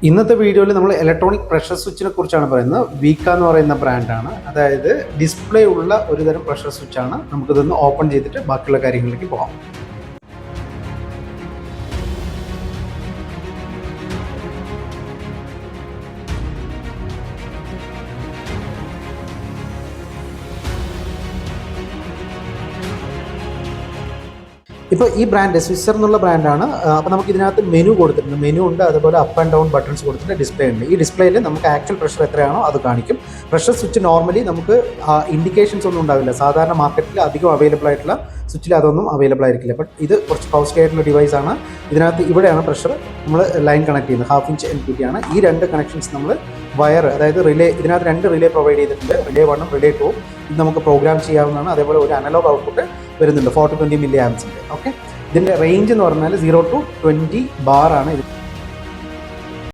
ഇന്നത്തെ വീഡിയോയിൽ നമ്മൾ ഇലക്ട്രോണിക് പ്രഷർ സ്വിച്ചിനെ കുറിച്ചാണ് പറയുന്നത്. വീക്ക എന്ന് പറയുന്ന ബ്രാൻഡാണ്. അതായത് ഡിസ്പ്ലേ ഉള്ള ഒരു തരം പ്രഷർ സ്വിച്ചാണ്. നമുക്കിതൊന്ന് ഓപ്പൺ ചെയ്തിട്ട് ബാക്കിയുള്ള കാര്യങ്ങളിലേക്ക് പോകാം. ഇപ്പോൾ ഈ ബ്രാൻഡ് സ്വിസർ എന്നുള്ള ബ്രാൻഡാണ്. അപ്പോൾ നമുക്ക് ഇതിനകത്ത് മെനു കൊടുത്തിട്ടുണ്ട്. മെനു ഉണ്ട്, അതുപോലെ അപ്പ് ആൻഡ് ഡൗൺ ബട്ടൺസ് കൊടുത്തിട്ട് ഡിസ്പ്ലേ ഉണ്ട്. ഈ ഡിസ്പ്ലേയിൽ നമുക്ക് ആക്ച്വൽ പ്രഷർ എത്രയാണോ അത് കാണിക്കും. പ്രഷർ സ്വിച്ച് നോർമലി നമുക്ക് ഇൻഡിക്കേഷൻസ് ഒന്നും ഉണ്ടാവില്ല. സാധാരണ മാർക്കറ്റിൽ അധികം അവൈലബിൾ ആയിട്ടുള്ള സ്വിച്ചിൽ അതൊന്നും അവൈലബിൾ ആയിരിക്കില്ല. ബട്ട് ഇത് കുറച്ച് കോസ്റ്റ്ലി ആയിട്ടുള്ള ഡിവൈസാണ്. ഇതിനകത്ത് ഇവിടെയാണ് പ്രഷർ നമ്മൾ ലൈൻ കണക്ട് ചെയ്യുന്നത്. 1/2 ഇഞ്ച് LPT ആണ്. ഈ രണ്ട് കണക്ഷൻസ് നമ്മൾ വയർ, അതായത് റിലേ, ഇതിനകത്ത് 2 റിലേ പ്രൊവൈഡ് ചെയ്തിട്ടുണ്ട്. റിലേ 1ഉം റിലേ 2ഉം. ഇത് നമുക്ക് പ്രോഗ്രാം ചെയ്യാവുന്നതാണ്. അതേപോലെ ഒരു അനലോഗ് ഔട്ട്പുട്ട് വരുന്നുണ്ട് 4 to 20 mA. ഓക്കെ, ഇതിൻ്റെ റേഞ്ച് എന്ന് പറഞ്ഞാൽ 0 to 20 ബാർ ആണ് ഇത്